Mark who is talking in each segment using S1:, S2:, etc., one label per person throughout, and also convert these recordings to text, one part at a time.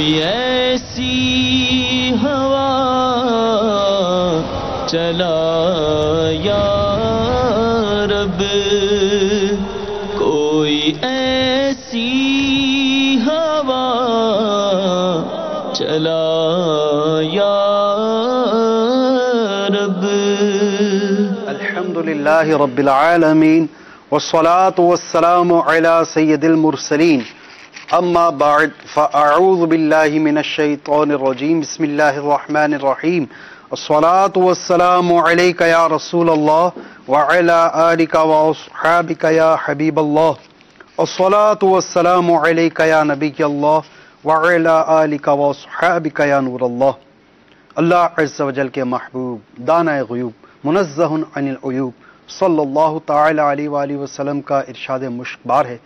S1: کوئی ایسی ہوا چلا یا رب، کوئی ایسی ہوا چلا یا رب۔
S2: الحمدللہ رب العالمین والصلاة والسلام علی سید المرسلین، اما بعد فاعوذ باللہ من الشیطان الرجیم، بسم اللہ الرحمن الرحیم، الصلاة والسلام علیک یا رسول اللہ وعلی آلک واصحابک یا حبیب اللہ، الصلاة والسلام علیک یا نبی اللہ وعلی آلک واصحابک یا نور اللہ۔ اللہ عز و جل کے محبوب دانہ غیوب منزہ عن العیوب صلی اللہ تعالی علیہ وآلہ وسلم کا ارشاد مشکبار ہے،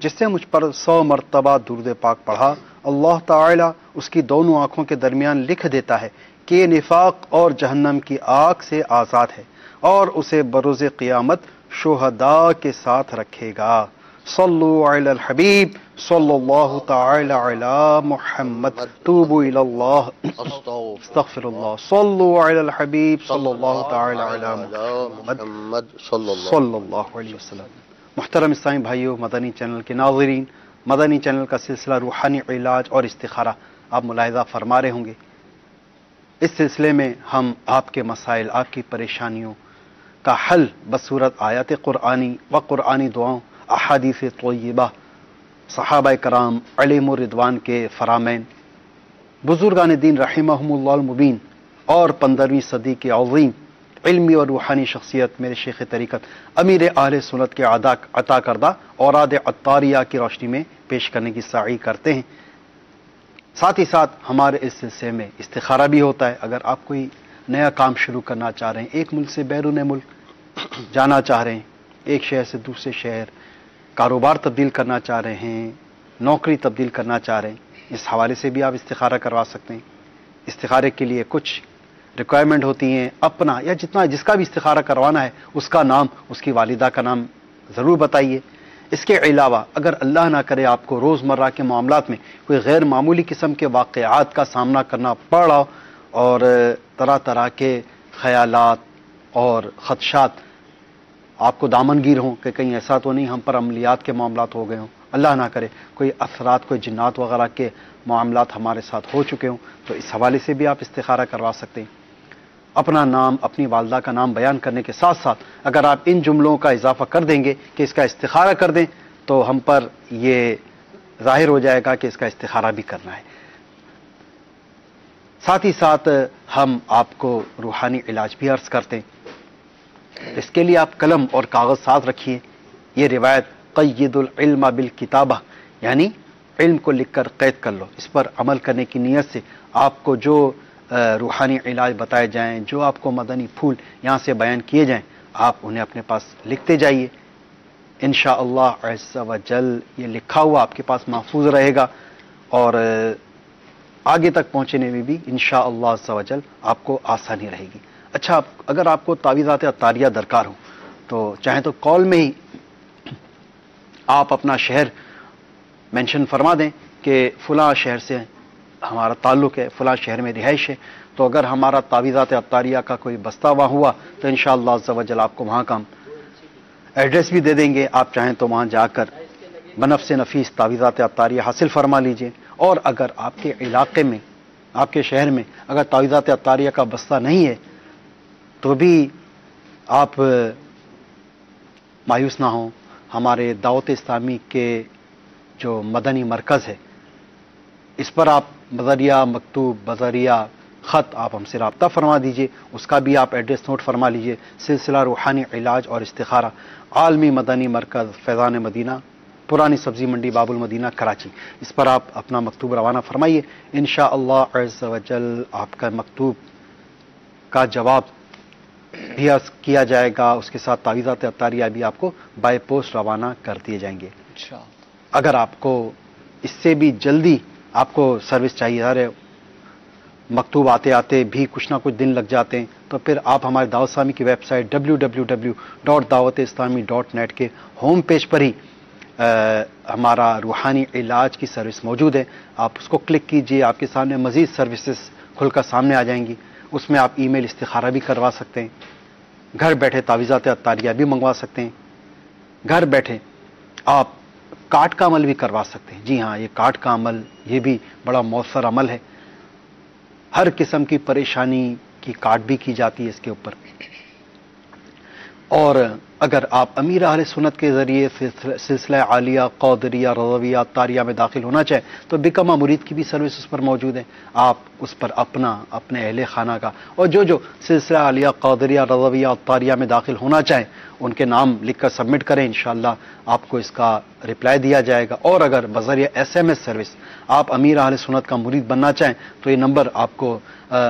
S2: جس نے مجھ پر 100 مرتبہ درود پاک پڑھا، اللہ تعالی اس کی دونوں آنکھوں کے درمیان لکھ دیتا ہے کہ یہ نفاق اور جہنم کی آگ سے آزاد ہے، اور اسے بروز قیامت شہداء کے ساتھ رکھے گا۔ صلو علی الحبیب صلی اللہ تعالی علی محمد، توبوا الی اللہ استغفر اللہ، صلو علی الحبیب صلی اللہ تعالی علی محمد صلی اللہ علیہ وسلم۔ محترم اسلامی بھائیوں، مدنی چینل کے ناظرین، مدنی چینل کا سلسلہ روحانی علاج اور استخارہ آپ ملاحظہ فرما رہے ہوں گے۔ اس سلسلے میں ہم آپ کے مسائل، آپ کی پریشانیوں کا حل بصورت آیات قرآنی و قرآنی دعاؤں، احادیث طیبہ، صحابہ کرام علیہم الرضوان کے فرامین، بزرگان دین رحمہم اللہ المبین، اور 15ویں صدی کے عظیم علمی اور روحانی شخصیت میرے شیخ طریقت امیر اہل سنت کے عطا کردہ اوراد عطاریہ کی روشنی میں پیش کرنے کی سعی کرتے ہیں۔ ساتھ ہی ساتھ ہمارے اس سلسلے میں استخارہ بھی ہوتا ہے۔ اگر آپ کوئی نیا کام شروع کرنا چاہ رہے ہیں، ایک ملک سے بیرون ملک جانا چاہ رہے ہیں، ایک شہر سے دوسرے شہر، کاروبار تبدیل کرنا چاہ رہے ہیں، نوکری تبدیل کرنا چاہ رہے ہیں، اس حوالے سے بھی آپ استخارہ کروا سکتے ہیں۔ استخارے کے لیے کچھ ریکوائرمنٹ ہوتی ہیں، اپنا یا جس کا بھی استخارہ کروانا ہے اس کا نام، اس کی والدہ کا نام ضرور بتائیے۔ اس کے علاوہ اگر اللہ نہ کرے آپ کو روزمرہ کے معاملات میں کوئی غیر معمولی قسم کے واقعات کا سامنا کرنا پڑا اور طرح طرح کے خیالات اور خدشات آپ کو دامنگیر ہوں کہ کہیں ایسا تو نہیں ہم پر عملیات کے معاملات ہو گئے ہوں، اللہ نہ کرے کوئی اثرات، کوئی جنات وغیرہ کے معاملات ہمارے ساتھ ہو چکے ہوں، تو اس حوالے سے بھی آپ استخارہ کروا سکتے ہیں۔ اپنا نام، اپنی والدہ کا نام بیان کرنے کے ساتھ ساتھ اگر آپ ان جملوں کا اضافہ کر دیں گے کہ اس کا استخارہ کر دیں، تو ہم پر یہ ظاہر ہو جائے گا کہ اس کا استخارہ بھی کرنا ہے۔ ساتھ ہی ساتھ ہم آپ کو روحانی علاج بھی عرض کرتے ہیں۔ اس کے لیے آپ قلم اور کاغذ ساتھ رکھیے۔ یہ روایت قید العلم بالکتابہ، یعنی علم کو لکھ کر قید کر لو، اس پر عمل کرنے کی نیت سے آپ کو جو روحانی علاج بتائے جائیں، جو آپ کو مدنی پھول یہاں سے بیان کیے جائیں، آپ انہیں اپنے پاس لکھتے جائیے۔ انشاءاللہ عز و جل یہ لکھا ہوا آپ کے پاس محفوظ رہے گا، اور آگے تک پہنچنے میں بھی انشاءاللہ عز و جل آپ کو آسانی رہے گی۔ اچھا، اگر آپ کو تعویذات عطاریہ درکار ہو تو چاہیں تو کال میں ہی آپ اپنا شہر مینشن فرما دیں کہ فلاں شہر سے ہمارا تعلق ہے، فلاں شہر میں رہائش ہے، تو اگر ہمارا تعویذات عطاریہ کا کوئی بستہ وہاں ہوا تو انشاءاللہ عز و جل آپ کو وہاں کا ایڈریس بھی دے دیں گے۔ آپ چاہیں تو وہاں جا کر بنفس نفیس تعویذات عطاریہ حاصل فرما لیجئے۔ اور اگر آپ کے علاقے میں، آپ کے شہر میں اگر تعویذات عطاریہ کا بستہ نہیں ہے تو بھی آپ مایوس نہ ہوں۔ ہمارے دعوت اسلامی کے جو مدنی مرکز ہے، اس پر آپ بذریعہ مکتوب، بذریعہ خط آپ ہم سے رابطہ فرما دیجئے، اس کا بھی آپ ایڈریس نوٹ فرما لیجئے۔ سلسلہ روحانی علاج اور استخارہ، عالمی مدنی مرکز فیضان مدینہ، پرانی سبزی منڈی باب المدینہ کراچی، اس پر آپ اپنا مکتوب روانہ فرمائیے۔ انشاءاللہ عز و جل آپ کا مکتوب کا جواب بھی عرض کیا جائے گا، اس کے ساتھ تعویذات عطاریہ بھی آپ کو بائی پوسٹ روانہ کر دیے جائیں گے۔ اگر آپ کو اس سے بھی جلدی آپ کو سروس چاہیے، ارے مکتوب آتے آتے بھی کچھ نہ کچھ دن لگ جاتے ہیں، تو پھر آپ ہمارے دعوت اسلامی کی ویب سائٹ www.dawat-islami.net کے ہوم پیج پر ہی ہمارا روحانی علاج کی سروس موجود ہے. آپ اس کو کلک کیجئے، آپ کے سامنے مزید سروسز کھل کر سامنے آ جائیں گی. اس میں آپ ای میل استخارہ بھی کروا سکتے ہیں، گھر بیٹھے تعویذات عطاریہ بھی منگوا سکتے ہیں، گھر بیٹھے آپ کارڈ کا عمل بھی کروا سکتے ہیں. جی ہاں، یہ کارڈ کا عمل یہ بھی بڑا مؤثر عمل ہے. ہر قسم کی پریشانی کی کارڈ بھی کی جاتی ہے اس کے اوپر. اور اگر آپ امیر اہل سنت کے ذریعے سلسلہ عالیہ، قادریہ، رضویہ، عطاریہ میں داخل ہونا چاہیں تو بیکم مرید کی بھی سروس اس پر موجود ہے. آپ اس پر اپنے اہل خانہ کا اور جو سلسلہ عالیہ، قادریہ، رضویہ، عطاریہ میں داخل ہونا چاہیں ان کے نام لکھ کر سبمٹ کریں. انشاءاللہ آپ کو اس کا رپلائی دیا جائے گا. اور اگر بذریعہ SMS سروس آپ امیر اہل سنت کا مرید بننا چاہیں تو یہ نمبر آپ کو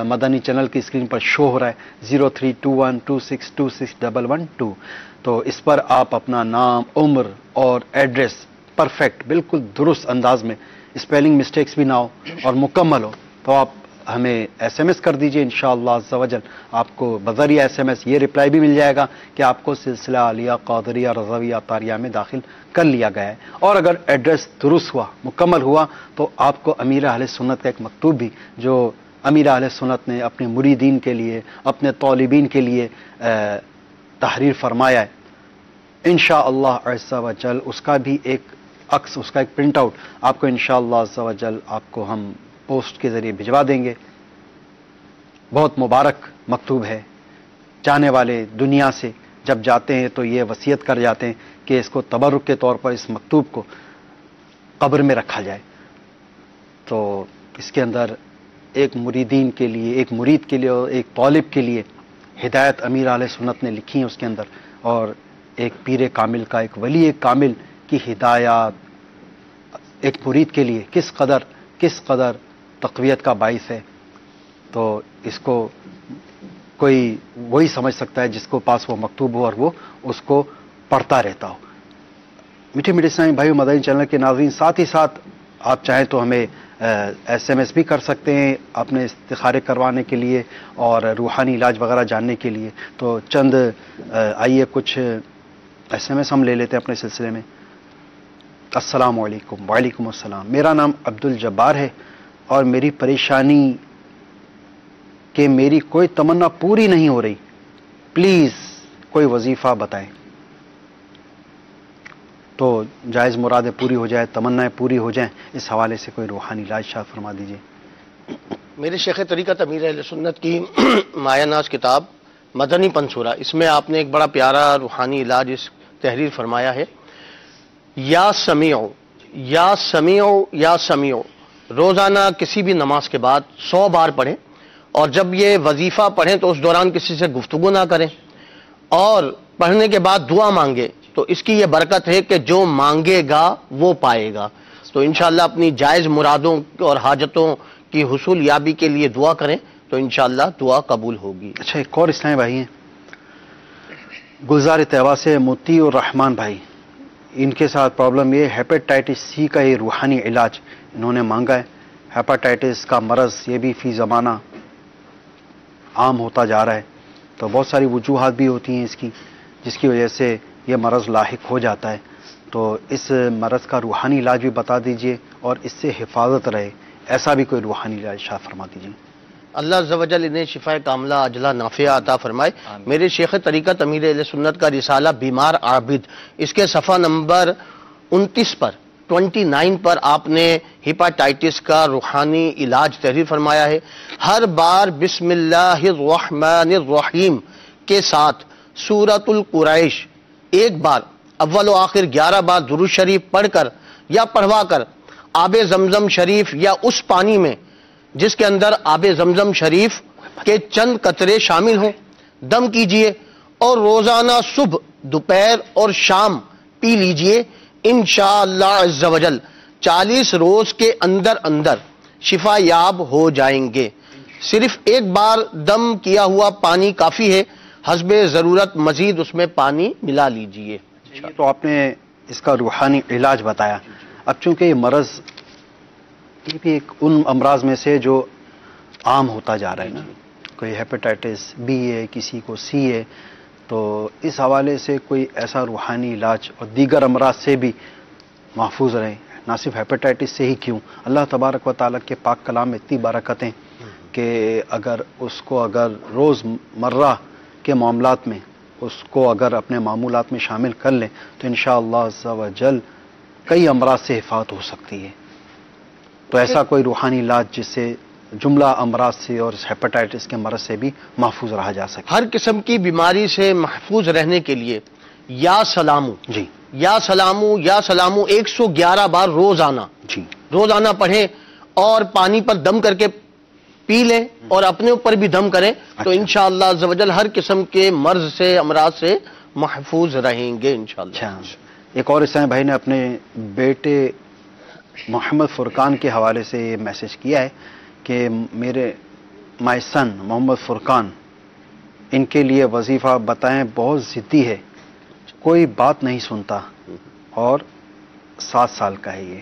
S2: مدنی چینل کی اسکرین پر شو ہو رہا ہے، 032126261112. تو اس پر آپ اپنا نام، عمر اور ایڈریس پرفیکٹ بالکل درست انداز میں، اسپیلنگ مسٹیکس بھی نہ ہو اور مکمل ہو، تو آپ ہمیں SMS کر دیجئے. انشاءاللہ عز و جل آپ کو بذریعہ SMS یہ رپلائی بھی مل جائے گا کہ آپ کو سلسلہ عالیہ، قادریہ، رضویہ، عطاریہ میں داخل کر لیا گیا ہے. اور اگر ایڈریس درست ہوا، مکمل ہوا، تو آپ کو امیر اہل سنت کا ایک مکتوب بھی جو امیر اہل سنت نے اپنے مریدین کے لیے، اپنے طالبین کے لیے تحریر فرمایا ہے، انشاءاللہ عز و جل اس کا بھی ایک عکس، اس کا ایک پرنٹ آؤٹ آپ کو انشاءاللہ عز و جل آپ کو ہم پوسٹ کے ذریعے بھجوا دیں گے. بہت مبارک مکتوب ہے. جانے والے دنیا سے جب جاتے ہیں تو یہ وصیت کر جاتے ہیں کہ اس کو تبرک کے طور پر اس مکتوب کو قبر میں رکھا جائے. تو اس کے اندر ایک مریدین کے لیے، ایک مرید کے لیے اور ایک طالب کے لیے ہدایت امیر اہل سنت نے لکھی ہیں اس کے اندر، اور ایک پیر کامل کا، ایک ولی کامل کی ہدایات ایک مرید کے لیے کس قدر تقویت کا باعث ہے. تو اس کو کوئی وہی سمجھ سکتا ہے جس کو پاس وہ مکتوب ہو اور وہ اس کو پڑھتا رہتا ہو. میٹھے میٹھے اسلامی بھائیو، مدنی چینل کے ناظرین، ساتھ ہی ساتھ آپ چاہیں تو ہمیں SMS بھی کر سکتے ہیں اپنے استخارے کروانے کے لیے اور روحانی علاج وغیرہ جاننے کے لیے. تو چند آئیے کچھ SMS ہم لے لیتے ہیں اپنے سلسلے میں. السلام علیکم. وعلیکم السلام. میرا نام عبد الجبار ہے اور میری پریشانی کہ میری کوئی تمنا پوری نہیں ہو رہی، پلیز کوئی وظیفہ بتائیں. تو جائز مرادیں پوری ہو جائے، تمنائیں پوری ہو جائیں، اس حوالے سے کوئی روحانی علاج شاید فرما دیجیے.
S3: میرے شیخ طریقت امیر اہل سنت کی مایہ ناز کتاب مدنی پنصورہ، اس میں آپ نے ایک بڑا پیارا روحانی علاج اس تحریر فرمایا ہے. یا سمیع یا سمیع یا سمیع، روزانہ کسی بھی نماز کے بعد 100 بار پڑھیں، اور جب یہ وظیفہ پڑھیں تو اس دوران کسی سے گفتگو نہ کریں، اور پڑھنے کے بعد دعا مانگے. تو اس کی یہ برکت ہے کہ جو مانگے گا وہ پائے گا. تو انشاءاللہ اپنی جائز مرادوں اور حاجتوں کی حصول یابی کے لیے دعا کریں تو انشاءاللہ دعا قبول ہوگی.
S2: اچھا، ایک اور اسلامی بھائی ہیں گلزار طیبہ سے موتی الرحمان بھائی. ان کے ساتھ پرابلم یہ ہیپیٹائٹس سی کا یہ روحانی علاج انہوں نے مانگا ہے. ہیپاٹائٹس کا مرض یہ بھی فی زمانہ عام ہوتا جا رہا ہے. تو بہت ساری وجوہات بھی ہوتی ہیں اس کی، جس کی وجہ سے یہ مرض لاحق ہو جاتا ہے. تو اس مرض کا روحانی علاج بھی بتا دیجئے اور اس سے حفاظت رہے، ایسا بھی کوئی روحانی علاج شاید فرما دیجئے.
S3: اللہ عز و جل انہیں شفاء کاملہ عاجلہ نافعہ عطا فرمائے. میرے شیخ طریقت امیر اہل سنت کا رسالہ بیمار عابد، اس کے صفحہ نمبر 29 پر 29 پر آپ نے ہیپاٹائٹس کا روحانی علاج تحریر فرمایا ہے. ہر بار بسم اللہ الرحمن الرحیم کے ساتھ سورۃ القریش ایک بار اول و آخر 11 بار درود شریف پڑھ کر یا پڑھوا کر آب زمزم شریف یا اس پانی میں جس کے اندر آب زمزم شریف کے چند قطرے شامل ہوں دم کیجئے، اور روزانہ صبح، دوپہر اور شام پی لیجئے. انشاءاللہ عز و جل 40 روز کے اندر اندر شفا یاب ہو جائیں گے. صرف ایک بار دم کیا ہوا پانی کافی ہے، حسب ضرورت مزید اس میں پانی ملا لیجئے.
S2: تو آپ نے اس کا روحانی علاج بتایا. اب چونکہ یہ مرض یہ بھی ایک ان امراض میں سے جو عام ہوتا جا رہا ہے نا، کوئی ہیپیٹائٹس بی ہے، کسی کو سی ہے، تو اس حوالے سے کوئی ایسا روحانی علاج اور دیگر امراض سے بھی محفوظ رہیں. نہ صرف ہیپیٹائٹس سے ہی کیوں، اللہ تبارک و تعالیٰ کے پاک کلام میں اتنی برکتیں کہ اگر اس کو اگر روز مرہ کے معاملات میں اس کو اگر اپنے معمولات میں شامل کر لیں تو انشاءاللہ عز و جل کئی امراض سے حفاظت ہو سکتی ہے. تو ایسا کوئی روحانی علاج جس سے جملہ امراض سے اور ہیپیٹائٹس کے مرض سے بھی محفوظ رہا جا سکے.
S3: ہر قسم کی بیماری سے محفوظ رہنے کے لیے یا سلامو
S2: جی
S3: یا سلامو یا سلامو 111 بار روزانہ
S2: جی
S3: روزانہ پڑھیں اور پانی پر دم کر کے پی لیں اور اپنے اوپر بھی دم کریں تو انشاءاللہ عز و جل ہر قسم کے مرض سے امراض سے محفوظ رہیں گے انشاءاللہ.
S2: اچھا، ایک اور اسلام بھائی نے اپنے بیٹے محمد فرقان کے حوالے سے یہ میسج کیا ہے کہ میرے مائی سن محمد فرقان، ان کے لیے وظیفہ بتائیں، بہت ضدی ہے، کوئی بات نہیں سنتا اور 7 سال کا ہے یہ.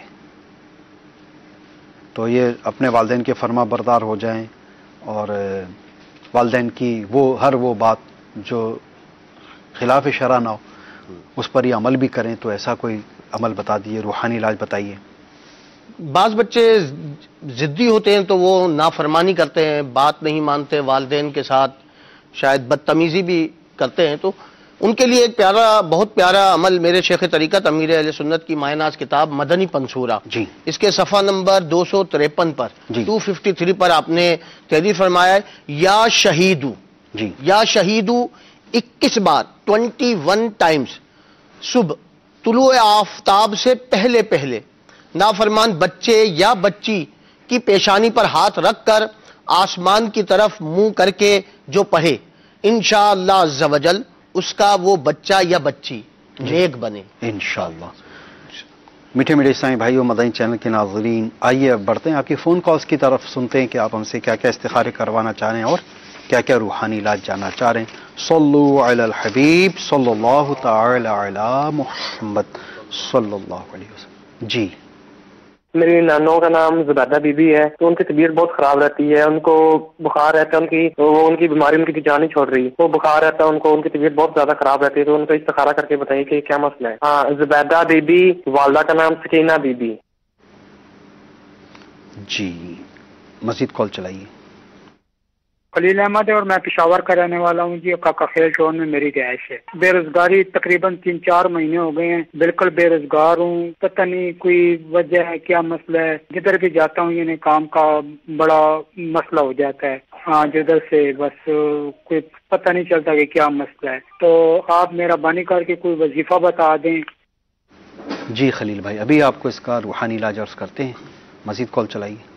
S2: تو یہ اپنے والدین کے فرما بردار ہو جائیں اور والدین کی ہر وہ بات جو خلاف شرع نہ ہو اس پر یہ عمل بھی کریں. تو ایسا کوئی عمل بتا دیجیے، روحانی علاج بتائیے.
S3: بعض بچے ضدی ہوتے ہیں تو وہ نافرمانی کرتے ہیں، بات نہیں مانتے، والدین کے ساتھ شاید بدتمیزی بھی کرتے ہیں، تو ان کے لیے ایک بہت پیارا عمل میرے شیخ طریقت امیر اہل سنت کی ماہ ناز کتاب مدنی پنصورہ،
S2: جی
S3: اس کے صفحہ نمبر 253 پر
S2: جی
S3: 253 پر آپ نے تحریر فرمایا ہے یا شہیدو،
S2: جی
S3: یا شہیدو 21 بار 21 ٹائمز صبح طلوع آفتاب سے پہلے پہلے نافرمان بچے یا بچی کی پیشانی پر ہاتھ رکھ کر آسمان کی طرف منہ کر کے جو پڑھے انشاءاللہ عز و جل اس کا وہ بچہ یا بچی نیک بنے
S2: انشاءاللہ. میٹھے میٹھے اسلامی بھائیوں، مدنی چینل کے ناظرین، آئیے اب بڑھتے ہیں آپ کی فون کالز کی طرف، سنتے ہیں کہ آپ ہم سے کیا کیا استخارے کروانا چاہ رہے ہیں اور کیا کیا روحانی علاج جاننا چاہ رہے ہیں. صلو علی الحبیب صلی اللہ تعالی علی محمد صلی اللہ علیہ وسلم. جی
S4: میری نانوں کا نام زبیدہ بی بی ہے، تو ان کی طبیعت بہت خراب رہتی ہے، ان کو بخار رہتا ہے، ان کی بیماری ان کی جان نہیں چھوڑ رہی، وہ بخار رہتا ہے ان کی طبیعت بہت زیادہ خراب رہتی ہے، تو ان کو استخارہ کر کے بتائیے کہ کیا مسئلہ ہے. ہاں، زبیدہ بی بی، والدہ کا نام سکینہ بی بی.
S2: جی مزید کال چلائیے.
S5: خلیل احمد ہے اور میں پشاور کا رہنے والا ہوں جی. کاکا خیل ٹاؤن میں میری رہائش ہے. بے روزگاری تقریباً 3-4 مہینے ہو گئے ہیں، بالکل بے روزگار ہوں، پتہ نہیں کوئی وجہ ہے، کیا مسئلہ ہے. جدھر بھی جاتا ہوں یعنی کام کا بڑا مسئلہ ہو جاتا ہے. ہاں جدھر سے بس کوئی پتہ نہیں چلتا کہ کیا مسئلہ ہے. تو آپ مہربانی کر کے کوئی وظیفہ بتا دیں.
S2: جی خلیل بھائی، ابھی آپ کو اس کا روحانی علاج عرض کرتے ہیں، مزید کال چلائیے.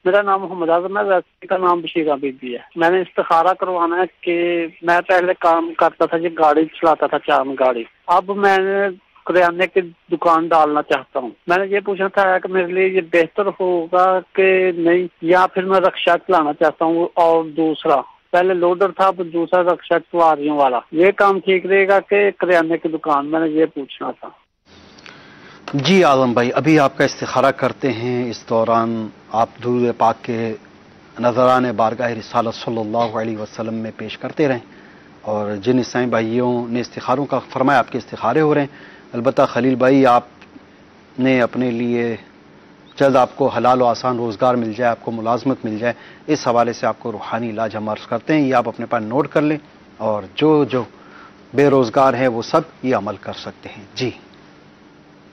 S5: میرا نام محمد اعظم ہے، ویسے کا نام بشیرہ بی بی ہے. میں نے استخارہ کروانا ہے کہ میں پہلے کام کرتا تھا جی، گاڑی چلاتا تھا، چار گاڑی. اب میں نے کریانے کی دکان ڈالنا چاہتا ہوں. میں نے یہ پوچھنا تھا کہ میرے لیے یہ بہتر ہوگا کہ نہیں، یا پھر میں رکشا چلانا چاہتا ہوں اور دوسرا پہلے لوڈر تھا، اب دوسرا رکشا سواریوں والا. یہ کام ٹھیک رہے گا کہ کریانے کی دکان؟ میں نے یہ پوچھنا تھا.
S2: جی اعظم بھائی، ابھی آپ کا استخارہ کرتے ہیں، اس دوران آپ درود پاک کے نذران بارگاہ رسالت صلی اللہ علیہ وسلم میں پیش کرتے رہیں، اور جن اسلامی بھائیوں نے استخاروں کا فرمایا آپ کے استخارے ہو رہے ہیں. البتہ خلیل بھائی، آپ نے اپنے لیے جلد آپ کو حلال و آسان روزگار مل جائے، آپ کو ملازمت مل جائے، اس حوالے سے آپ کو روحانی علاج ہم عرض کرتے ہیں. یہ آپ اپنے پاس نوٹ کر لیں، اور جو بے روزگار ہیں وہ سب یہ عمل کر سکتے ہیں. جی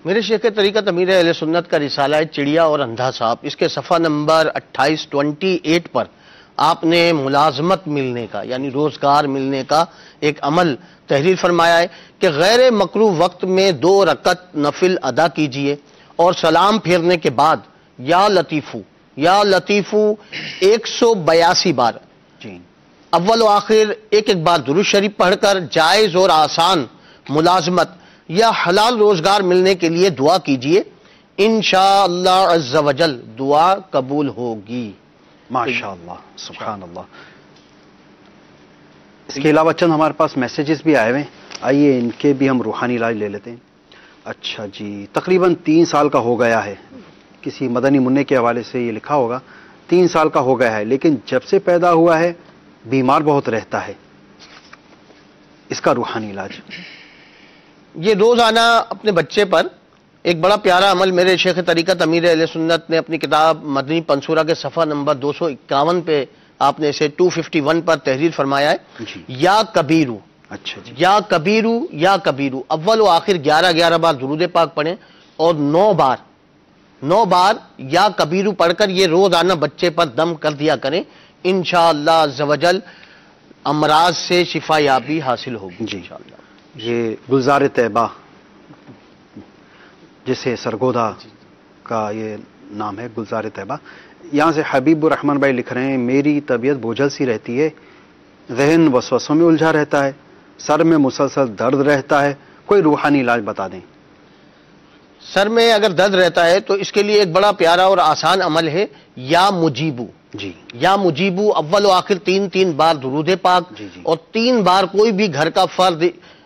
S3: میرے شیخ طریقت امیر اہل سنت کا رسالہ ہے چڑیا اور اندھا صاحب، اس کے صفحہ نمبر 2828 پر آپ نے ملازمت ملنے کا یعنی روزگار ملنے کا ایک عمل تحریر فرمایا ہے کہ غیر مکروہ وقت میں 2 رکعت نفل ادا کیجئے اور سلام پھیرنے کے بعد یا لطیفو 182 بار
S2: جی
S3: اول و آخر ایک بار درود شریف پڑھ کر جائز اور آسان ملازمت یا حلال روزگار ملنے کے لیے دعا کیجئے، انشاءاللہ عز و جل دعا قبول ہوگی.
S2: ماشاءاللہ، سبحان اللہ. اس کے علاوہ چند ہمارے پاس میسیجز بھی آئے ہوئے ہیں، آئیے ان کے بھی ہم روحانی علاج لے لیتے ہیں. اچھا جی، تقریباً 3 سال کا ہو گیا ہے، کسی مدنی منع کے حوالے سے یہ لکھا ہوگا، 3 سال کا ہو گیا ہے، لیکن جب سے پیدا ہوا ہے بیمار بہت رہتا ہے، اس کا روحانی علاج.
S3: یہ روزانہ اپنے بچے پر ایک بڑا پیارا عمل میرے شیخ طریقت امیر اہل سنت نے اپنی کتاب مدنی پنصورہ کے صفحہ نمبر 251 پہ آپ نے اسے 251 پر تحریر فرمایا ہے.
S2: جی.
S3: یا کبیرو،
S2: اچھا جی.
S3: یا کبیرو، یا کبیرو، اول و آخر 11 بار درود پاک پڑھیں اور 9 بار یا کبیرو پڑھ کر یہ روزانہ بچے پر دم کر دیا کریں. انشاءاللہ عز و جل امراض سے شفا یابی حاصل ہوگی
S2: جی.
S3: انشاءاللہ.
S2: یہ گلزار طیبہ جسے سرگودا کا یہ نام ہے، گلزار طیبہ. یہاں سے حبیب الرحمن بھائی لکھ رہے ہیں میری طبیعت بوجھل سی رہتی ہے، ذہن وسوسوں میں الجھا رہتا ہے، سر میں مسلسل درد رہتا ہے، کوئی روحانی علاج بتا دیں.
S3: سر میں اگر درد رہتا ہے تو اس کے لیے ایک بڑا پیارا اور آسان عمل ہے، یا مجیبو.
S2: جی.
S3: یا مجیبو اول و آخر 3 بار درود پاک
S2: جی جی.
S3: اور 3 بار کوئی بھی گھر کا فرد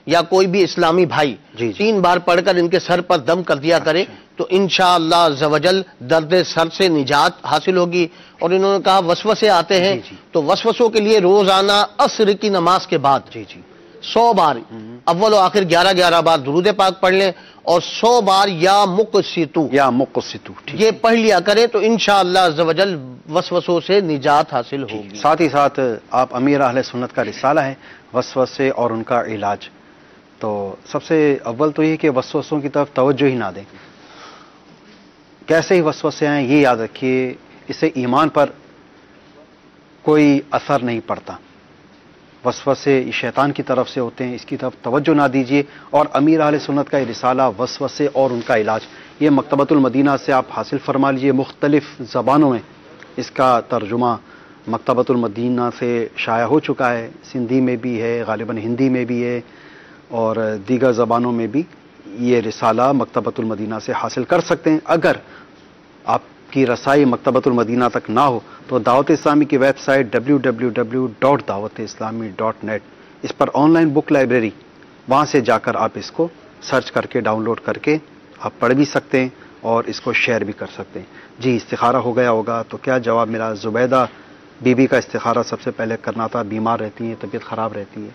S3: یا کوئی بھی اسلامی بھائی
S2: جی جی.
S3: 3 بار پڑھ کر ان کے سر پر دم کر دیا کرے تو انشاءاللہ عز و جل درد سر سے نجات حاصل ہوگی. اور انہوں نے کہا وسوسے آتے ہیں
S2: جی جی.
S3: تو وسوسوں کے لیے روزانہ عصر کی نماز کے بعد
S2: جی جی.
S3: 100 بار اول و آخر 11 بار درود پاک پڑھ لیں اور 100 بار یا مقسطو
S2: یا مقسطو
S3: یہ پڑھ لیا کریں تو انشاءاللہ عز و جل وسوسوں سے نجات حاصل ہوگی.
S2: ساتھ ہی ساتھ آپ امیر اہل سنت کا رسالہ ہے وسوسے اور ان کا علاج. تو سب سے اول تو یہ کہ وسوسوں کی طرف توجہ ہی نہ دیں. کیسے ہی وسوسے آئیں یہ یاد رکھیے اس سے ایمان پر کوئی اثر نہیں پڑتا. وسوسے شیطان کی طرف سے ہوتے ہیں، اس کی طرف توجہ نہ دیجیے. اور امیر اہل سنت کا یہ رسالہ وسوسے اور ان کا علاج یہ مکتبۃ المدینہ سے آپ حاصل فرما لیجیے. مختلف زبانوں میں اس کا ترجمہ مکتبۃ المدینہ سے شائع ہو چکا ہے. سندھی میں بھی ہے، غالباً ہندی میں بھی ہے اور دیگر زبانوں میں بھی یہ رسالہ مکتبۃ المدینہ سے حاصل کر سکتے ہیں. اگر آپ کی رسائی مکتبۃ المدینہ تک نہ ہو تو دعوت اسلامی کی ویب سائٹ www.dawatislami.net اس پر آن لائن بک لائبریری، وہاں سے جا کر آپ اس کو سرچ کر کے ڈاؤن لوڈ کر کے آپ پڑھ بھی سکتے ہیں اور اس کو شیئر بھی کر سکتے ہیں. جی استخارہ ہو گیا ہوگا تو کیا جواب ملا؟ زبیدہ بی بی کا استخارہ سب سے پہلے کرنا تھا، بیمار رہتی ہیں، طبیعت خراب رہتی ہے.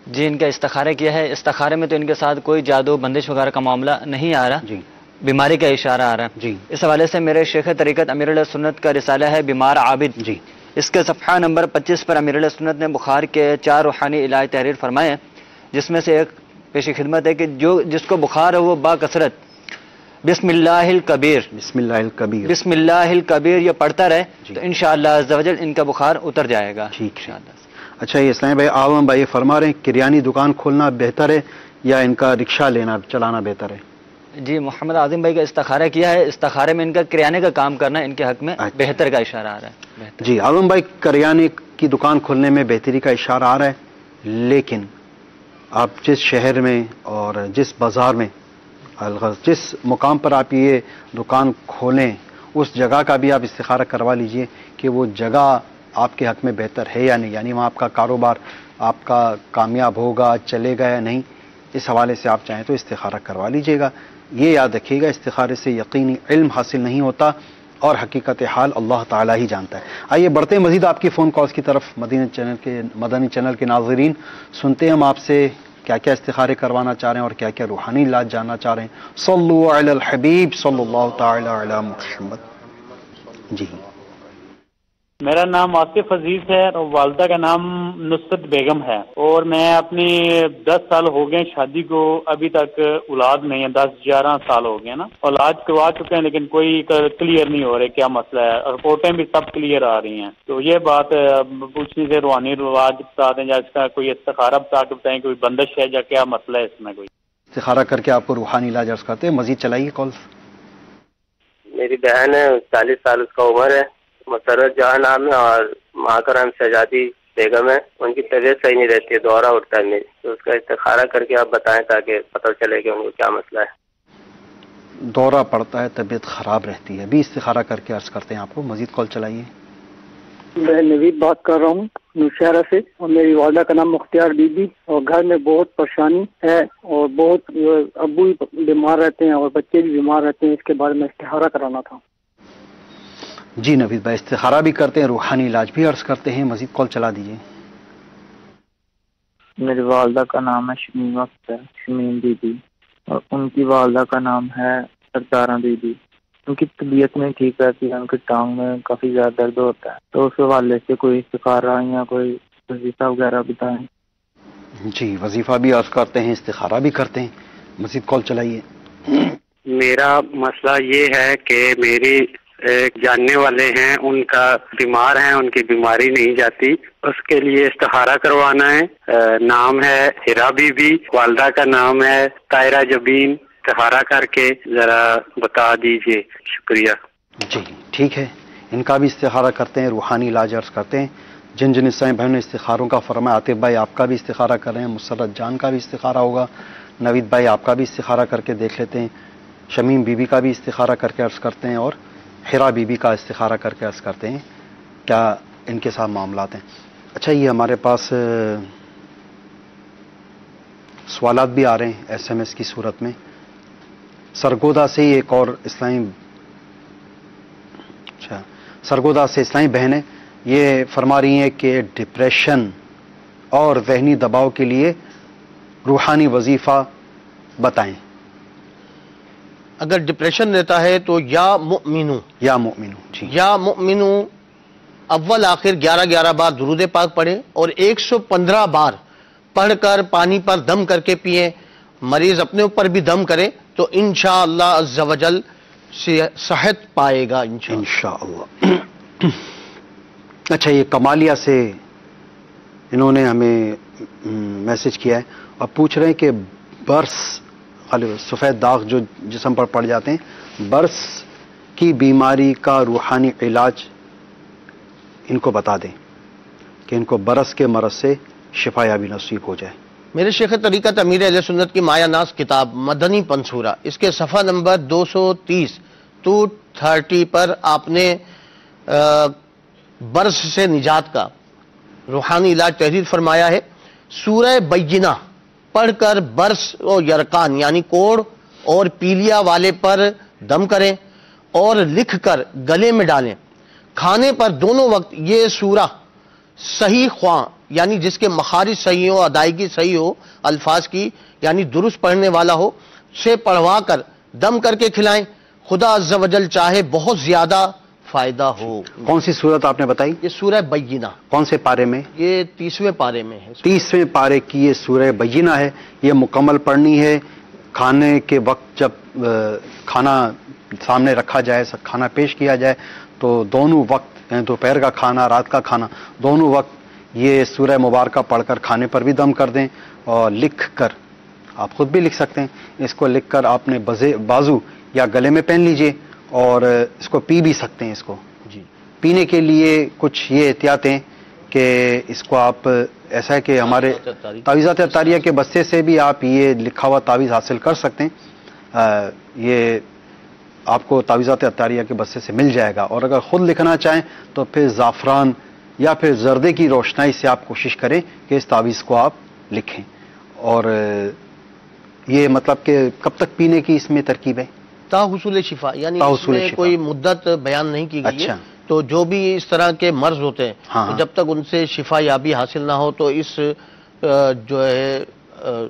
S6: جی ان کا استخارہ کیا ہے، استخارے میں تو ان کے ساتھ کوئی جادو بندش وغیرہ کا معاملہ نہیں آ رہا،
S2: جی
S6: بیماری کا اشارہ آ رہا ہے.
S2: جی
S6: اس حوالے سے میرے شیخ طریقت امیر علیہ سنت کا رسالہ ہے بیمار عابد.
S2: جی
S6: اس کے صفحہ نمبر 25 پر امیر علیہ سنت نے بخار کے 4 روحانی علاج تحریر فرمائے، جس میں سے ایک پیش خدمت ہے کہ جس کو بخار ہے وہ با کثرت بسم اللہ الکبیر
S2: بسم اللہ الکبیر
S6: بسم اللہ الکبیر یہ پڑھتا رہے
S2: جی.
S6: تو انشاءاللہ عز و جل ان کا بخار اتر جائے گا.
S2: ٹھیک ہے. اچھا یہ اسلام بھائی عالم بھائی فرما رہے ہیں کریانی دکان کھولنا بہتر ہے یا ان کا رکشہ چلانا بہتر ہے؟
S6: جی محمد اعظم بھائی کا استخارہ کیا ہے، استخارے میں ان کا کریانے کا کام کرنا ان کے حق میں بہتر کا اشارہ آ رہا ہے. بہتر.
S2: جی عالم بھائی کریانے کی دکان کھولنے میں بہتری کا اشارہ آ رہا ہے، لیکن آپ جس شہر میں اور جس بازار میں جس مقام پر آپ یہ دکان کھولیں اس جگہ کا بھی آپ استخارہ کروا لیجئے کہ وہ جگہ آپ کے حق میں بہتر ہے یا نہیں، یعنی وہاں آپ کا کاروبار آپ کا کامیاب ہوگا، چلے گا یا نہیں. اس حوالے سے آپ چاہیں تو استخارہ کروا لیجئے گا. یہ یاد رکھیے گا استخارے سے یقینی علم حاصل نہیں ہوتا اور حقیقت حال اللہ تعالیٰ ہی جانتا ہے. آئیے بڑھتے ہیں مزید آپ کی فون کالز کی طرف. مدنی چینل کے ناظرین سنتے ہیں ہم آپ سے کیا کیا استخارے کروانا چاہ رہے ہیں اور کیا کیا روحانی علاج جاننا چاہ رہے ہیں. صلو علی الحبیب صلی اللہ تعالی علی محمد. جی
S5: میرا نام آصف عزیز ہے اور والدہ کا نام نصرت بیگم ہے، اور میں اپنی 10 سال ہو گئے شادی کو، ابھی تک اولاد نہیں ہے. 10-11 سال ہو گئے نا، اولاد کروا چکے ہیں لیکن کوئی کلیئر نہیں ہو رہے کیا مسئلہ ہے. رپورٹیں بھی سب کلیئر آ رہی ہیں. تو یہ بات پوچھنی سے روحانی رواج بتا دیں یا اس کا کوئی استخارہ بتا کے بتائیں کوئی بندش ہے یا کیا مسئلہ ہے اس میں کوئی.
S2: استخارہ کر کے آپ کو روحانی علاج عرض کرتے ہیں. مزید چلائیے کالز.
S4: میری بہن ہے 40 سال اس کا عمر ہے، مسرت جہاں نام ہے، اور ماں کا نام شہزادی بیگم ہے. ان کی طبیعت صحیح نہیں رہتی ہے، دورہ اٹھتا ہے میری. تو اس کا استخارہ کر کے آپ بتائیں تاکہ پتہ چلے کہ ان کو کیا مسئلہ ہے.
S2: دورہ پڑتا ہے، طبیعت خراب رہتی ہے، بھی استخارہ کر کے عرض کرتے ہیں آپ کو. مزید کال چلائیے.
S5: میں نوید بات کر رہا ہوں نوشہرہ سے، اور میری والدہ کا نام مختار بی بی، اور گھر میں بہت پریشانی ہے اور بہت ابو بیمار رہتے ہیں اور بچے بھی بیمار رہتے ہیں. اس کے بارے میں استخارہ کرانا تھا.
S2: جی نوید بھائی استخارہ بھی کرتے ہیں، روحانی علاج بھی عرض کرتے ہیں. مزید کال چلا دیجیے.
S7: میری والدہ کا نام ہے شمیم اختر، شمیم بی بی، اور ان کی والدہ کا نام ہے سردارہ بی بی۔ ان کی طبیعت نہیں ٹھیک رہتی ہے، ان کی ٹانگ میں کافی زیادہ درد ہوتا ہے، تو اس حوالے سے کوئی استخارہ یا کوئی وظیفہ وغیرہ بتائیں۔
S2: جی، وظیفہ بھی عرض کرتے ہیں، استخارہ بھی کرتے ہیں۔ مزید کال چلائیے۔
S8: میرا مسئلہ یہ ہے کہ میری ایک جاننے والے ہیں، ان کا بیمار ہیں، ان کی بیماری نہیں جاتی، اس کے لیے استخارہ کروانا ہے۔ نام ہے ہیرا بی بی، والدہ کا نام ہے طاہرہ جبین۔ استخارہ کر کے ذرا بتا دیجئے، شکریہ۔
S2: جی ٹھیک ہے، ان کا بھی استخارہ کرتے ہیں، روحانی علاج عرض کرتے ہیں۔ جن جن اسلامی بہنوں نے استخاروں کا فرمایا، عاطف بھائی آپ کا بھی استخارہ کر رہے ہیں، مسرت جان کا بھی استخارہ ہوگا، نوید بھائی آپ کا بھی استخارہ کر کے دیکھ لیتے ہیں، شمیم بی بی کا بھی استخارہ کر کے عرض کرتے ہیں، اور ہیرا بی بی کا استخارہ کر کے عرض کرتے ہیں کیا ان کے ساتھ معاملات ہیں۔ اچھا، یہ ہمارے پاس سوالات بھی آ رہے ہیں ایس ایم ایس کی صورت میں۔ سرگودا سے ہی ایک اور اسلامی سرگودا سے اسلامی بہن ہے، یہ فرما رہی ہیں کہ ڈپریشن اور ذہنی دباؤ کے لیے روحانی وظیفہ بتائیں۔
S3: اگر ڈپریشن رہتا ہے تو یا مؤمنو
S2: جی،
S3: یا مؤمنو اول آخر 11 بار درود پاک پڑھیں اور 115 بار پڑھ کر پانی پر دم کر کے پئیں۔ مریض اپنے اوپر بھی دم کرے تو انشاءاللہ عز و جل صحت پائے گا
S2: انشاءاللہ۔ اچھا، یہ کمالیہ سے انہوں نے ہمیں میسج کیا ہے اور پوچھ رہے ہیں کہ برس، سفید داغ جو جسم پر پڑ جاتے ہیں، برس کی بیماری کا روحانی علاج ان کو بتا دیں کہ ان کو برس کے مرض سے شفا یابی نصیب ہو جائے۔
S3: میرے شیخ طریقت امیر اہل سنت کی مایا ناز کتاب مدنی پنصورہ، اس کے صفحہ نمبر 230 پر آپ نے برس سے نجات کا روحانی علاج تحریر فرمایا ہے۔ سورہ بینہ پڑھ کر برس و یرقان یعنی کوڑ اور پیلیا والے پر دم کریں اور لکھ کر گلے میں ڈالیں۔ کھانے پر دونوں وقت یہ سورہ صحیح خواں یعنی جس کے مخارج صحیح ہو، ادائیگی صحیح ہو، الفاظ کی یعنی درست پڑھنے والا ہو، سے پڑھوا کر دم کر کے کھلائیں۔ خدا عز و جل چاہے بہت زیادہ فائدہ ہو۔
S2: کون سی صورت آپ نے بتائی؟
S3: یہ سورہ بینہ۔
S2: کون سے پارے میں؟
S3: یہ 30ویں پارے میں ہے۔
S2: 30ویں پارے کی یہ سورہ بینہ ہے، یہ مکمل پڑھنی ہے۔ کھانے کے وقت جب کھانا سامنے رکھا جائے، کھانا پیش کیا جائے، تو دونوں وقت یعنی دوپہر کا کھانا، رات کا کھانا، دونوں وقت یہ سورہ مبارکہ پڑھ کر کھانے پر بھی دم کر دیں، اور لکھ کر، آپ خود بھی لکھ سکتے ہیں، اس کو لکھ کر آپ نے بازو یا گلے میں پہن لیجئے، اور اس کو پی بھی سکتے ہیں۔ اس کو پینے کے لیے کچھ یہ احتیاطیں کہ اس کو آپ ایسا ہے کہ ہمارے تعویذات عطاریہ کے بستے سے بھی آپ یہ لکھا ہوا تعویذ حاصل کر سکتے ہیں، یہ آپ کو تعویذات عطاریہ کے بستے سے مل جائے گا۔ اور اگر خود لکھنا چاہیں تو پھر زعفران یا پھر زردے کی روشنائی سے آپ کوشش کریں کہ اس تعویذ کو آپ لکھیں۔ اور یہ مطلب کہ کب تک پینے کی اس میں ترکیب ہے؟
S3: تا حصول شفا، یعنی اس میں کوئی مدت بیان نہیں کی گئی ہے۔ تو جو بھی اس طرح کے مرض ہوتے ہیں تو جب تک ان سے شفا یابی حاصل نہ ہو تو اس جو ہے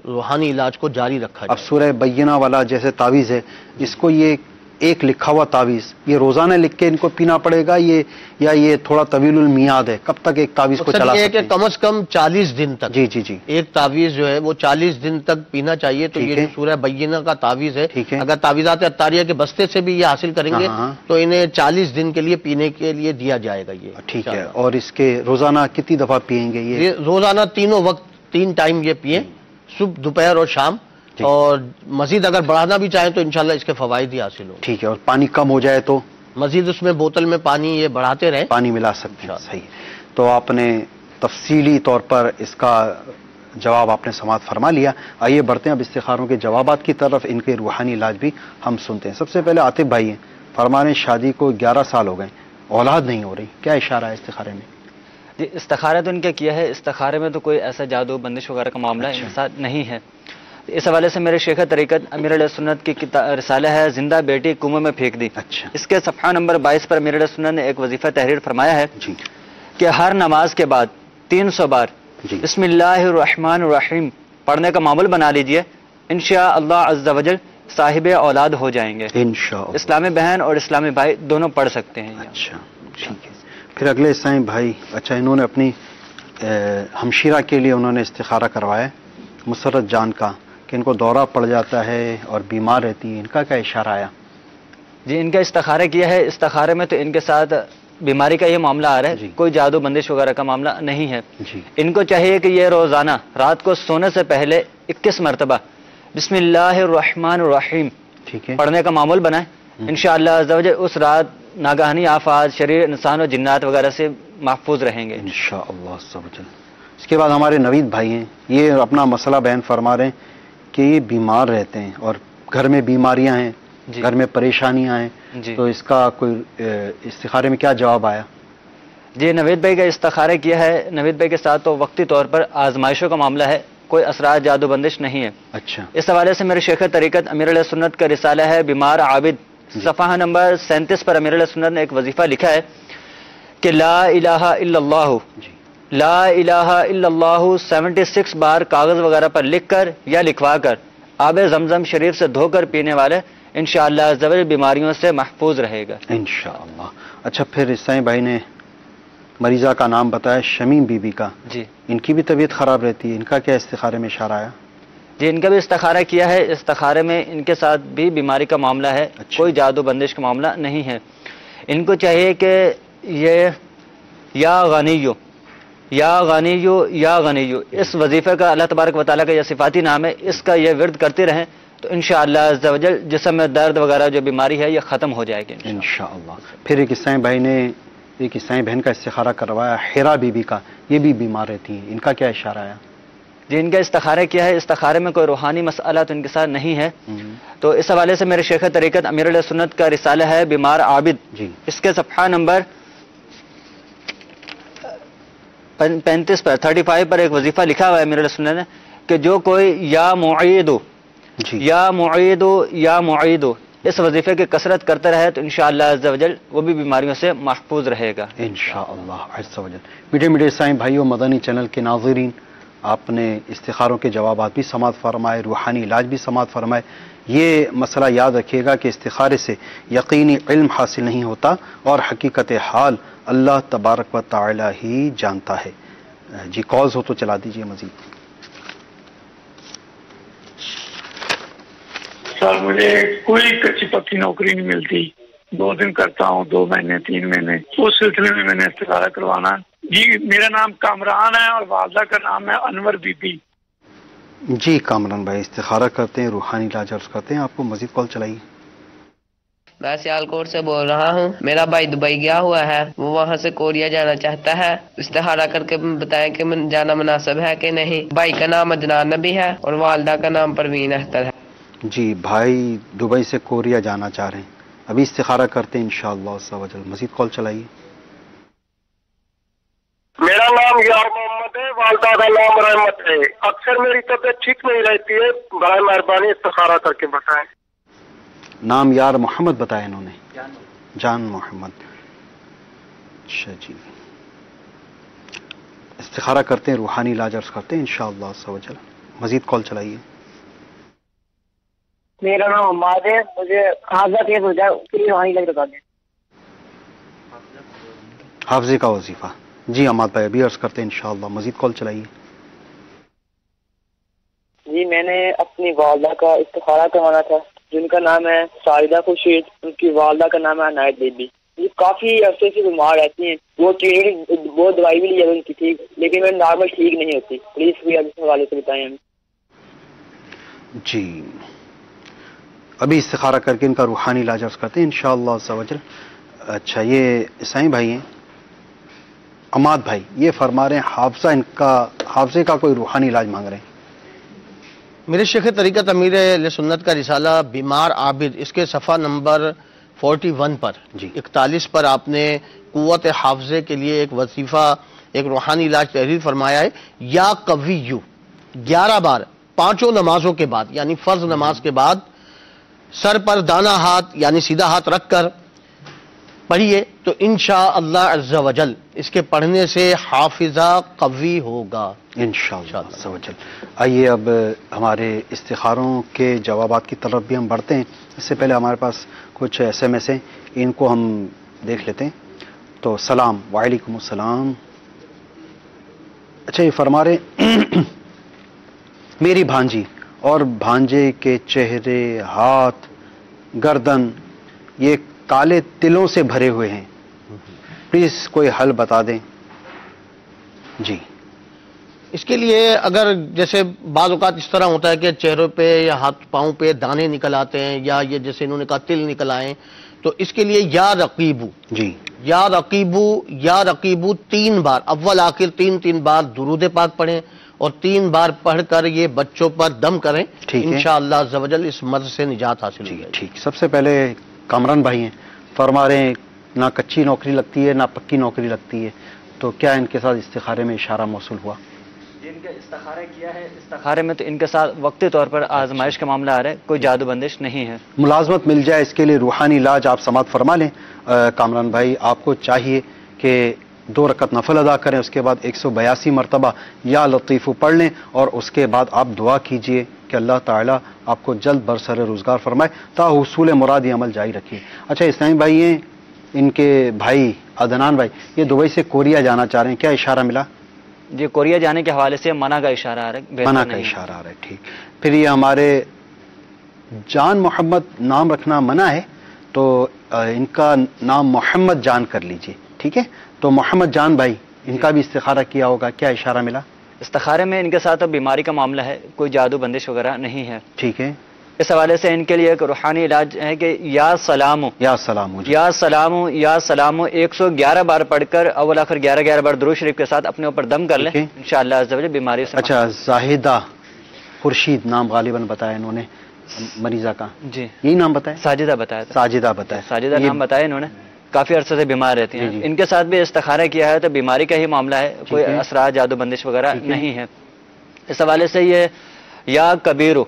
S3: روحانی علاج کو جاری رکھا جائے۔
S2: اب سورہ بینہ والا جیسے تعویذ ہے، اس کو یہ ایک لکھا ہوا تعویذ یہ روزانہ لکھ کے ان کو پینا پڑے گا، یہ تھوڑا طویل المیعاد ہے؟ کب تک ایک تعویذ کو چلا سکتے ہیں؟
S3: کم از کم 40 دن تک
S2: جی
S3: ایک تعویذ جو ہے وہ 40 دن تک پینا چاہیے۔ تو یہ جو سورہ بینہ کا تعویذ ہے، اگر تعویذات عطاریہ کے بستے سے بھی یہ حاصل کریں گے تو انہیں 40 دن کے لیے پینے کے لیے دیا جائے گا۔ یہ
S2: ٹھیک ہے۔ اور اس کے روزانہ کتنی دفعہ پئیں گے؟ یہ
S3: روزانہ تینوں وقت 3 ٹائم یہ پئیں، صبح، دوپہر اور شام۔ اور مزید اگر بڑھانا بھی چاہیں تو انشاءاللہ اس کے فوائد ہی حاصل ہوں۔
S2: ٹھیک ہے۔ اور پانی کم ہو جائے تو
S3: مزید اس میں بوتل میں پانی یہ بڑھاتے رہیں،
S2: پانی ملا سکتے ہیں۔ صحیح۔ تو آپ نے تفصیلی طور پر اس کا جواب آپ نے سماعت فرما لیا۔ آئیے بڑھتے ہیں اب استخاروں کے جوابات کی طرف، ان کے روحانی علاج بھی ہم سنتے ہیں۔ سب سے پہلے عاطف بھائی ہیں، فرما رہے ہیں شادی کو 11 سال ہو گئے، اولاد نہیں ہو رہی، کیا اشارہ ہے استخارے میں؟
S6: جی، استخارہ تو ان کا کیا ہے، استخارے میں تو کوئی ایسا جادو بندش وغیرہ کا معاملہ ان کے ساتھ نہیں ہے۔ اس حوالے سے میرے شیخ طریقت امیر علیہ سنت کی رسالہ ہے زندہ بیٹی کنویں میں پھینک دی، اس کے صفحہ نمبر 22 پر امیر علیہ سنت نے ایک وظیفہ تحریر فرمایا ہے کہ ہر نماز کے بعد 300 بار
S2: جی
S6: بسم اللہ الرحمن الرحیم پڑھنے کا معمول بنا لیجئے، انشاءاللہ عز و جل صاحب اولاد ہو جائیں گے.
S2: انشاءاللہ.
S6: اسلامی بہن اور اسلامی بھائی دونوں پڑھ سکتے ہیں.
S2: اچھا ٹھیک ہے. پھر اگلے عیسائی بھائی، اچھا انہوں نے اپنی ہمشیرہ کے لیے انہوں نے استخارہ کروایا مسرت جان کا کہ ان کو دورہ پڑ جاتا ہے اور بیمار رہتی ہے، ان کا کیا اشارہ آیا؟
S6: جی ان کا استخارہ کیا ہے. استخارے میں تو ان کے ساتھ بیماری کا یہ معاملہ آ رہا ہے،
S2: جی.
S6: کوئی جادو بندش وغیرہ کا معاملہ نہیں ہے.
S2: جی
S6: ان کو چاہیے کہ یہ روزانہ رات کو سونے سے پہلے 21 مرتبہ بسم اللہ الرحمن الرحیم
S2: ٹھیک ہے.
S6: پڑھنے کا معمول بنائیں. انشاءاللہ عز و جل اس رات ناگہانی آفات شریر انسان و جنات وغیرہ سے محفوظ رہیں گے
S2: انشاءاللہ عز و جل. اس کے بعد ہمارے نوید بھائی ہیں، یہ اپنا مسئلہ بیان فرما رہے ہیں کہ یہ بیمار رہتے ہیں اور گھر میں بیماریاں ہیں،
S6: جی.
S2: گھر میں پریشانیاں ہیں،
S6: جی
S2: تو اس کا کوئی استخارے میں کیا جواب آیا؟
S6: جی نوید بھائی کا استخارہ کیا ہے. نوید بھائی کے ساتھ تو وقتی طور پر آزمائشوں کا معاملہ ہے، کوئی اثرات جادو بندش نہیں ہے.
S2: اچھا
S6: اس حوالے سے میرے شیخ طریقت امیر علیہ سنت کا رسالہ ہے بیمار عابد، صفحہ نمبر 37 پر امیر علیہ سنت نے ایک وظیفہ لکھا ہے کہ لا الہ الا اللہ،
S2: جی
S6: لا الہ الا اللہ 76 بار کاغذ وغیرہ پر لکھ کر یا لکھوا کر آب زمزم شریف سے دھو کر پینے والے انشاءاللہ عز و جل بیماریوں سے محفوظ رہے گا
S2: انشاءاللہ. اچھا پھر عیسائی بھائی نے مریضہ کا نام بتایا شمیم بی بی کا،
S6: جی.
S2: ان کی بھی طبیعت خراب رہتی ہے، ان کا کیا استخارے میں اشارہ آیا؟
S6: جی ان کا بھی استخارہ کیا ہے. استخارے میں ان کے ساتھ بھی بیماری کا معاملہ ہے،
S2: اچھا.
S6: کوئی جادو بندش کا معاملہ نہیں ہے. ان کو چاہیے کہ یہ یا غنیو یا غنیو یا غنیو اس وظیفے کا اللہ تبارک و تعالیٰ کا یہ صفاتی نام ہے، اس کا یہ ورد کرتے رہیں تو انشاءاللہ عز و جل جسم میں درد وغیرہ جو بیماری ہے یہ ختم ہو جائے گی
S2: انشاءاللہ. پھر ایک عیسائی بھائی نے ایک عیسائی بہن کا استخارہ کروایا حیرہ بی بی کا، یہ بھی بیمار رہتی ہیں، ان کا کیا اشارہ آیا؟
S6: جی ان کا استخارہ کیا ہے. استخارے میں کوئی روحانی مسئلہ تو ان کے ساتھ نہیں ہے. تو اس حوالے سے میرے شیخ طریقت امیر علیہ سنت کا رسالہ ہے بیمار عابد،
S2: جی
S6: اس کے صفحہ نمبر 35 پر 35 پر ایک وظیفہ لکھا ہوا ہے امیر علیہ سنت نے کہ جو کوئی یا معیدو
S2: جی
S6: یا معیدو یا معیدو اس وظیفے کی کثرت کرتا رہے تو انشاءاللہ عز و جل وہ بھی بیماریوں سے محفوظ رہے گا
S2: انشاءاللہ عز و جل. میٹھے میٹھے عیسائی بھائیوں، مدنی چینل کے ناظرین، آپ نے استخاروں کے جوابات بھی سماعت فرمائے، روحانی علاج بھی سماعت فرمائے. یہ مسئلہ یاد رکھیے گا کہ استخارے سے یقینی علم حاصل نہیں ہوتا اور حقیقت حال اللہ تبارک و تعالی ہی جانتا ہے. جی کالز ہو تو چلا دیجئے مزید.
S9: سر مجھے کوئی کچی پکی نوکری نہیں ملتی، 2 دن کرتا ہوں، 2 مہینے 3 مہینے، اس سلسلے میں نے استخارہ کروانا. جی میرا نام کامران ہے اور والدہ کا نام ہے انور بی بی.
S2: جی کامران بھائی استخارہ کرتے ہیں، روحانی علاج عرض کرتے ہیں، آپ کو مزید کال چلائیے.
S10: میں سیالکوٹ سے بول رہا ہوں. میرا بھائی دبئی گیا ہوا ہے، وہ وہاں سے کوریا جانا چاہتا ہے. استخارہ کر کے بتائیں کہ جانا مناسب ہے کہ نہیں. بھائی کا نام عدنان نبی ہے اور والدہ کا نام پروین اختر ہے.
S2: جی بھائی دبئی سے کوریا جانا چاہ رہے ہیں، ابھی استخارہ کرتے ہیں انشاءاللہ عز و جل. مزید کال چلائیے.
S11: میرا نام یار محمد ہے، والدہ کا نام رحمت ہے. اکثر میری طبیعت ٹھیک نہیں رہتی ہے، برائے مہربانی استخارہ کر کے بتائیں.
S2: نام یار محمد بتایا انہوں نے، جان محمد. اچھا جی استخارہ کرتے ہیں، روحانی علاج عرض کرتے ہیں انشاءاللہ عز و جل. مزید کال چلائیے.
S12: میرا نام عماد ہے، مجھے حافظہ کیس ہو جائے اس کے لیے روحانی علاج بتا دیں.
S2: حافظے کا وظیفہ. جی عماد بھائی ابھی عرض کرتے ہیں انشاءاللہ. مزید کال چلائیے.
S12: جی میں نے اپنی والدہ کا استخارہ کروانا تھا، جن کا نام ہے ساجدہ خورشید، ان کی والدہ کا نام ہے عنایت بی بی. یہ کافی عرصے سے بیمار رہتی ہیں، وہ بہت دوائی بھی لی ہے ان کی ٹھیک، لیکن میں نارمل ٹھیک نہیں ہوتی. پلیز بھی اس حوالے سے بتائیں ہمیں.
S2: جی ابھی استخارہ کر کے ان کا روحانی علاج عرض کرتے ہیں انشاءاللہ عز و جل. اچھا یہ عیسائی بھائی ہیں عماد بھائی، یہ فرما رہے ہیں حافظے کا کوئی روحانی علاج مانگ رہے ہیں.
S3: میرے شیخ طریقت امیر علیہ سنت کا رسالہ بیمار عابد، اس کے صفحہ نمبر 41 پر 41 پر آپ نے قوت حافظے کے لیے ایک وظیفہ، ایک روحانی علاج تحریر فرمایا ہے. یا قویو 11 بار 5 نمازوں کے بعد، یعنی فرض نماز کے بعد سر پر دانا ہاتھ یعنی سیدھا ہاتھ رکھ کر پڑھیے تو انشاءاللہ عز و جل اس کے پڑھنے سے حافظہ قوی ہوگا
S2: انشاءاللہ عز و جل۔ آئیے اب ہمارے استخاروں کے جوابات کی طرف بھی ہم بڑھتے ہیں۔ اس سے پہلے ہمارے پاس کچھ SMS ہیں، ان کو ہم دیکھ لیتے ہیں۔ تو سلام، وعلیکم السلام۔ اچھا، یہ فرما رہے میری بھانجی اور بھانجے کے چہرے، ہاتھ، گردن یہ کالے تلوں سے بھرے ہوئے ہیں، پلیز کوئی حل بتا دیں جی۔
S3: اس کے لیے اگر جیسے بعض اوقات اس طرح ہوتا ہے کہ چہروں پہ یا ہاتھ پاؤں پہ دانے نکل آتے ہیں، یا یہ جیسے انہوں نے کہا تل نکل آئے، تو اس کے لیے یا رقیبو
S2: جی،
S3: یا رقیبو 3 بار، اول آخر 3 بار درود پاک پڑھیں اور 3 بار پڑھ کر یہ بچوں پر دم کریں، انشاءاللہ عز و جل اس مرض سے نجات حاصل ہوگی۔
S2: ٹھیک، سب سے پہلے کامران بھائی ہیں، فرما رہے ہیں نہ کچی نوکری لگتی ہے نہ پکی نوکری لگتی ہے، تو کیا ان کے ساتھ استخارے میں اشارہ موصول ہوا؟
S6: جن کا استخارہ کیا ہے، استخارے میں تو ان کے ساتھ وقتی طور پر آزمائش کا معاملہ آ رہا ہے، کوئی جادو بندش نہیں ہے۔
S2: ملازمت مل جائے، اس کے لیے روحانی علاج آپ سماعت فرما لیں۔ کامران بھائی، آپ کو چاہیے کہ 2 رکعت نفل ادا کریں، اس کے بعد 182 مرتبہ یا لطیف پڑھ لیں، اور اس کے بعد آپ دعا کیجئے کہ اللہ تعالیٰ آپ کو جلد برسر روزگار فرمائے تا حصول مراد یہ عمل جاری رکھیے۔ اچھا، اسلامی بھائی ہیں، ان کے بھائی عدنان بھائی یہ دبئی سے کوریا جانا چاہ رہے ہیں، کیا اشارہ ملا؟
S6: جی، کوریا جانے کے حوالے سے منع کا اشارہ آ رہا ہے،
S2: منع کا اشارہ آ رہا ہے، ٹھیک۔ پھر یہ ہمارے جان محمد نام رکھنا منع ہے، تو ان کا نام محمد جان کر لیجئے، ٹھیک ہے؟ تو محمد جان بھائی، ان کا بھی استخارہ کیا ہوگا، کیا اشارہ ملا؟
S6: استخارے میں ان کے ساتھ اب بیماری کا معاملہ ہے، کوئی جادو بندش وغیرہ نہیں ہے،
S2: ٹھیک ہے۔
S6: اس حوالے سے ان کے لیے ایک روحانی علاج ہے کہ یا سلامو 111 بار پڑھ کر اول آخر 11 بار درود شریف کے ساتھ اپنے اوپر دم کر لیں، انشاءاللہ عز و جل بیماری سے۔
S2: اچھا، زاہدہ خورشید نام غالباً بتایا انہوں نے مریضہ کا،
S6: جی
S2: یہی نام بتایا؟
S6: ساجدہ بتایا تھا، ساجدہ نام بتایا انہوں نے، کافی عرصے سے بیمار رہتی ہیں، ان کے ساتھ بھی استخارہ کیا ہے تو بیماری کا ہی معاملہ ہے، کوئی اثرات جادو بندش وغیرہ نہیں ہے۔ اس حوالے سے یہ یا کبیرو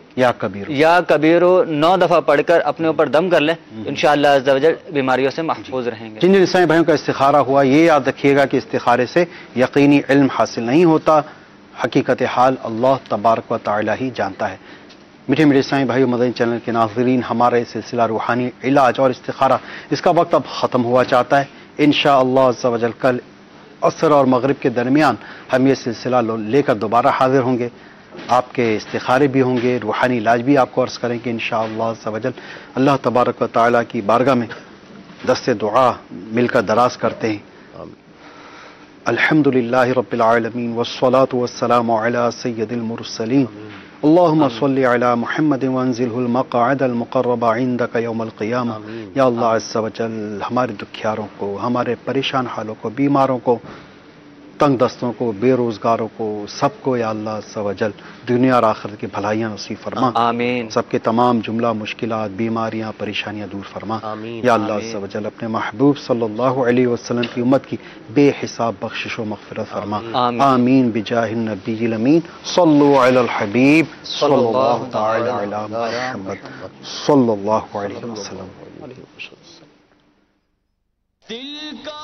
S6: 9 دفعہ پڑھ کر اپنے اوپر دم کر لیں، انشاءاللہ عز و جل بیماریوں سے محفوظ رہیں گے۔
S2: جن اسلامی بھائیوں کا استخارہ ہوا، یہ یاد رکھیے گا کہ استخارے سے یقینی علم حاصل نہیں ہوتا، حقیقت حال اللہ تبارک و تعالی ہی جانتا ہے۔ میٹھے میٹھے اسلامی بھائیوں، مدنی چینل کے ناظرین، ہمارا یہ سلسلہ روحانی علاج اور استخارہ، اس کا وقت اب ختم ہوا چاہتا ہے۔ انشاءاللہ عز و جل کل عصر اور مغرب کے درمیان ہم یہ سلسلہ لے کر دوبارہ حاضر ہوں گے، آپ کے استخارے بھی ہوں گے، روحانی علاج بھی آپ کو عرض کریں گے انشاءاللہ عز و جل۔ اللہ تبارک و تعالیٰ کی بارگاہ میں دست دعا مل کر دراز کرتے ہیں۔ الحمدللہ رب العالمین والصلاة والسلام علی سید المرسلین، اللہم صلی علی محمد وانزلہ المقعد المقرب عندک یوم القیامہ۔ یا اللہ عز و جل، ہمارے دکھیاروں کو، ہمارے پریشان حالوں کو، بیماروں کو، تنگ دستوں کو، بے روزگاروں کو، سب کو یا اللہ عز و جل دنیا اور آخرت کی بھلائیاں نصیب فرما،
S6: آمین۔
S2: سب کے تمام جملہ مشکلات، بیماریاں، پریشانیاں دور فرما، یا اللہ عز و جل اپنے محبوب صلی اللہ علیہ وسلم کی امت کی بے حساب بخشش و مغفرت فرما، آمین بجاہ النبی الامین۔ صلو علی الحبیب صلی اللہ تعالی علی محمد صلی اللہ علیہ وسلم۔
S1: دل کا